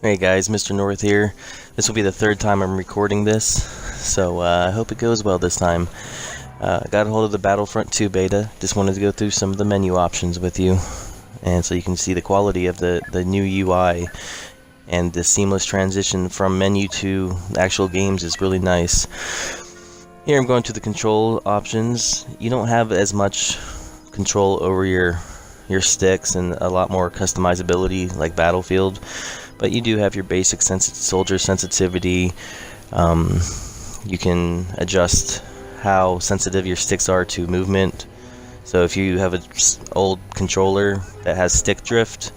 Hey guys, Mr. North here. This will be the third time I'm recording this, so I hope it goes well this time. I got a hold of the Battlefront 2 beta. Just wanted to go through some of the menu options with you, and so you can see the quality of the new UI and the seamless transition from menu to actual games is really nice. Here I'm going to the control options. You don't have as much control over your sticks and a lot more customizability like Battlefield. But you do have your basic soldier sensitivity. You can adjust how sensitive your sticks are to movement. So if you have an old controller that has stick drift,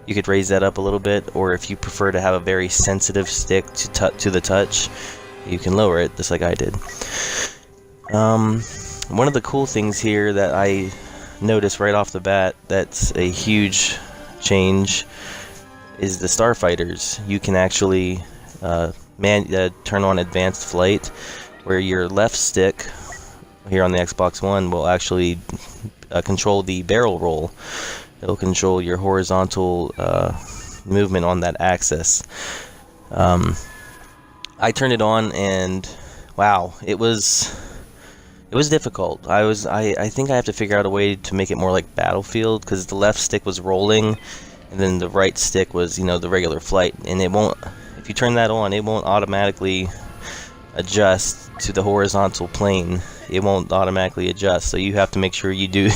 you could raise that up a little bit. Or if you prefer to have a very sensitive stick to the touch, you can lower it, just like I did. One of the cool things here that I noticed right off the bat that's a huge change is the Starfighters. You can actually turn on advanced flight, where your left stick here on the Xbox One will actually control the barrel roll. It'll control your horizontal movement on that axis. I turned it on and wow, it was difficult. I think I have to figure out a way to make it more like Battlefield, because the left stick was rolling and then the right stick was, the regular flight, and it won't, if you turn that on, it won't automatically adjust to the horizontal plane. It won't automatically adjust, so you have to make sure you do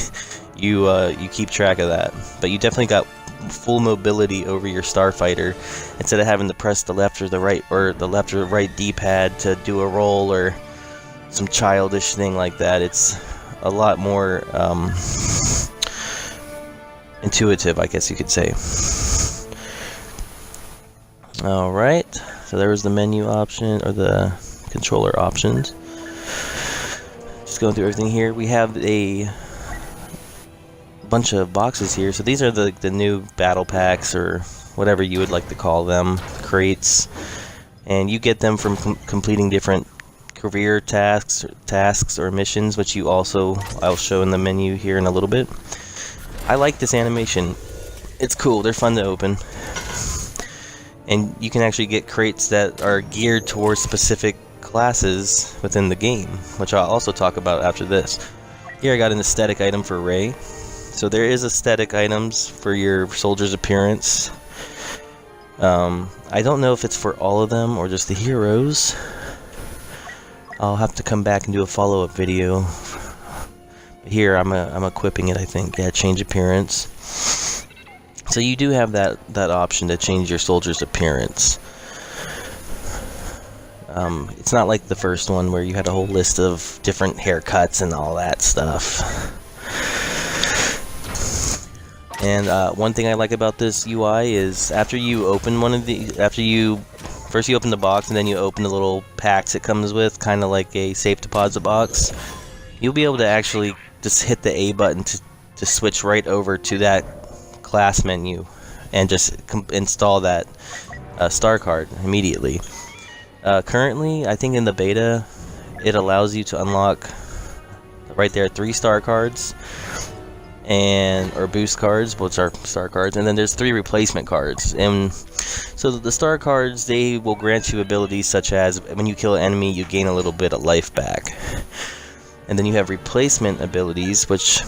you keep track of that. But you definitely got full mobility over your Starfighter instead of having to press the left or the right D-pad to do a roll or some childish thing like that. It's a lot more intuitive, I guess you could say. Alright, so there was the menu option, or the controller options. Just going through everything here. We have a bunch of boxes here. So these are the new battle packs, or whatever you would like to call them, crates. And you get them from completing different career tasks or missions, which I'll show in the menu here in a little bit. I like this animation. It's cool. They're fun to open. And you can actually get crates that are geared towards specific classes within the game, which I'll also talk about after this. Here I got an aesthetic item for Ray. So there is aesthetic items for your soldier's appearance. I don't know if it's for all of them or just the heroes. I'll have to come back and do a follow-up video. Here I'm equipping it, I think. Yeah, change appearance. So you do have that option to change your soldier's appearance. It's not like the first one where you had a whole list of different haircuts and all that stuff. And one thing I like about this UI is after you open first you open the box and then you open the little packs it comes with, kind of like a safe deposit box, you'll be able to actually just hit the A button to switch right over to that class menu and just install that star card immediately. Currently, I think in the beta, it allows you to unlock right there 3 star cards or boost cards, which are star cards, and then there's 3 replacement cards. And so the star cards, they will grant you abilities such as when you kill an enemy, you gain a little bit of life back. And then you have replacement abilities, which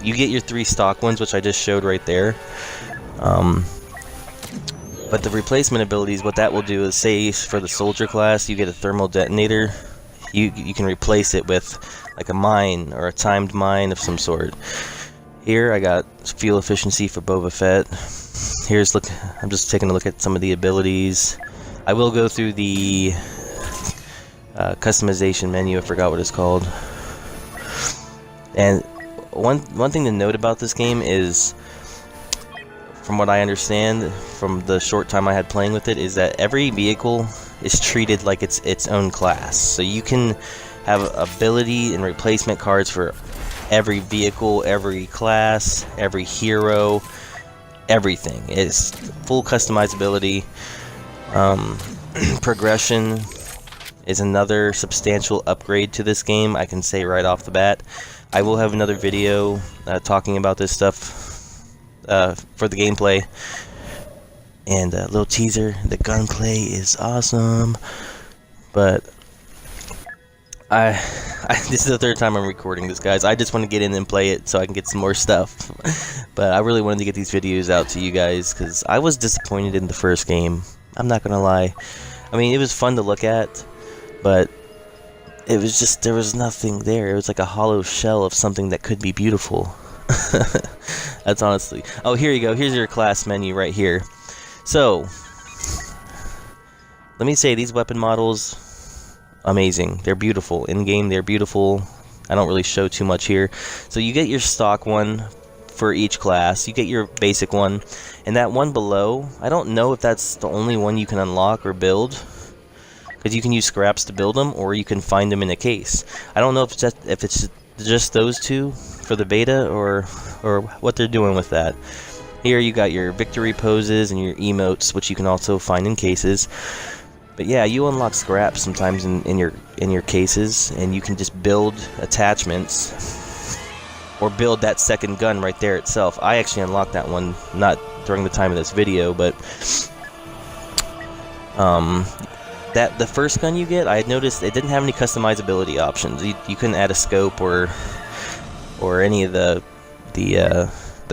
you get your 3 stock ones, which I just showed right there. But the replacement abilities, what that will do is, say for the soldier class, you get a thermal detonator. You can replace it with like a mine or a timed mine of some sort. Here I got fuel efficiency for Boba Fett. I'm just taking a look at some of the abilities. I will go through the customization menu. I forgot what it's called. And one thing to note about this game is, from what I understand from the short time I had playing with it, is that every vehicle is treated like it's its own class. So you can have ability and replacement cards for every vehicle, every class, every hero, everything. It's full customizability. Progression is another substantial upgrade to this game, I can say right off the bat. I will have another video talking about this stuff for the gameplay. And a little teaser, the gunplay is awesome. But this is the third time I'm recording this, guys. I just want to get in and play it so I can get some more stuff. But I really wanted to get these videos out to you guys because I was disappointed in the first game. I'm not gonna lie. I mean, it was fun to look at, but it was just, there was nothing there. It was like a hollow shell of something that could be beautiful. That's honestly. Oh, here you go. Here's your class menu right here. So, let me say, these weapon models, amazing. They're beautiful. In-game, they're beautiful. I don't really show too much here. So you get your stock one for each class. You get your basic one. And that one below, I don't know if that's the only one you can unlock or build. Because you can use scraps to build them, or you can find them in a case. I don't know if it's just those two for the beta, or what they're doing with that. Here you got your victory poses and your emotes, which you can also find in cases. But yeah, you unlock scraps sometimes in your cases, and you can just build attachments, or build that second gun right there itself. I actually unlocked that one, not during the time of this video, but the first gun you get, I had noticed it didn't have any customizability options. You couldn't add a scope or any of the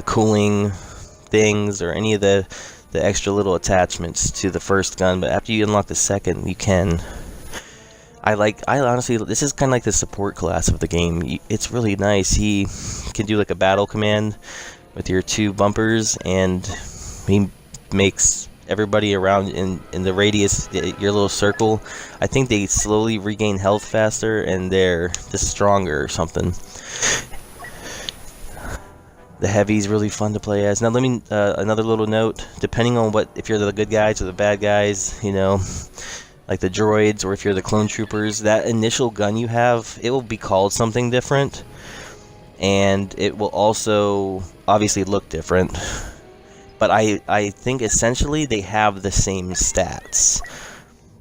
cooling things, or any of the extra little attachments to the first gun. But after you unlock the second, you can. I honestly, this is kind of like the support class of the game. It's really nice. He can do like a battle command with your two bumpers, and he makes everybody around in the radius, your little circle, I think they slowly regain health faster, and they're just stronger or something. The heavy's really fun to play as. Now let me, another little note, depending on if you're the good guys or the bad guys, you know, like the droids, or if you're the clone troopers, that initial gun you have, it will be called something different, and it will also obviously look different. But I think essentially they have the same stats.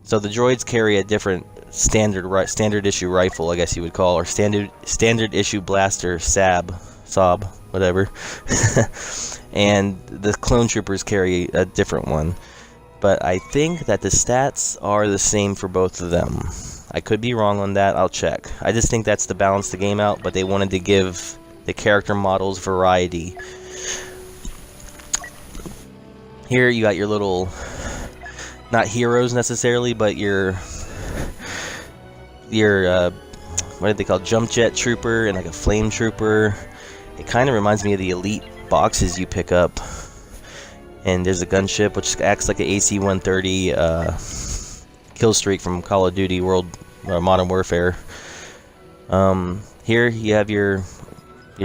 So the droids carry a different standard issue rifle, I guess you would call, or standard issue blaster, Saab, whatever. And the clone troopers carry a different one. But I think that the stats are the same for both of them. I could be wrong on that, I'll check. I just think that's to balance the game out, but they wanted to give the character models variety. Here you got your little, not heroes necessarily, but your what are they called, jump jet trooper and like a flame trooper. It kind of reminds me of the elite boxes you pick up. And there's a gunship which acts like an AC-130 kill streak from Call of Duty Modern Warfare. Here you have your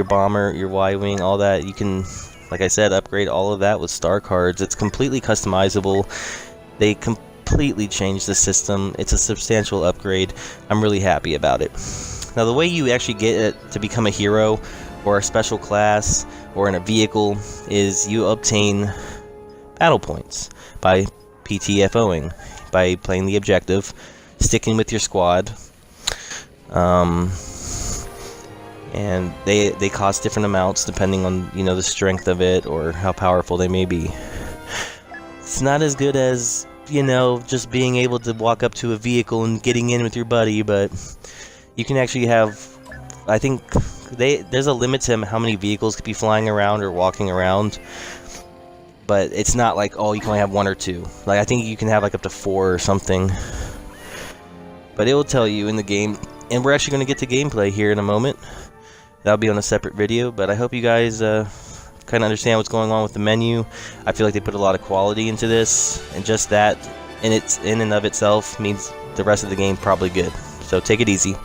bomber, your Y-wing, all that. You can, like I said, upgrade all of that with star cards. It's completely customizable. They completely changed the system. It's a substantial upgrade. I'm really happy about it. Now the way you actually get it to become a hero or a special class or in a vehicle is you obtain battle points by PTFOing, by playing the objective, sticking with your squad. And they cost different amounts depending on, you know, the strength of it or how powerful they may be. It's not as good as, you know, just being able to walk up to a vehicle and getting in with your buddy, but you can actually have, I think there's a limit to how many vehicles could be flying around or walking around, but it's not like, oh, you can only have one or two. Like, I think you can have like up to 4 or something, but it will tell you in the game. And we're actually going to get to gameplay here in a moment. That'll be on a separate video, but I hope you guys kind of understand what's going on with the menu. I feel like they put a lot of quality into this, and just that in and of itself means the rest of the game probably good. So take it easy.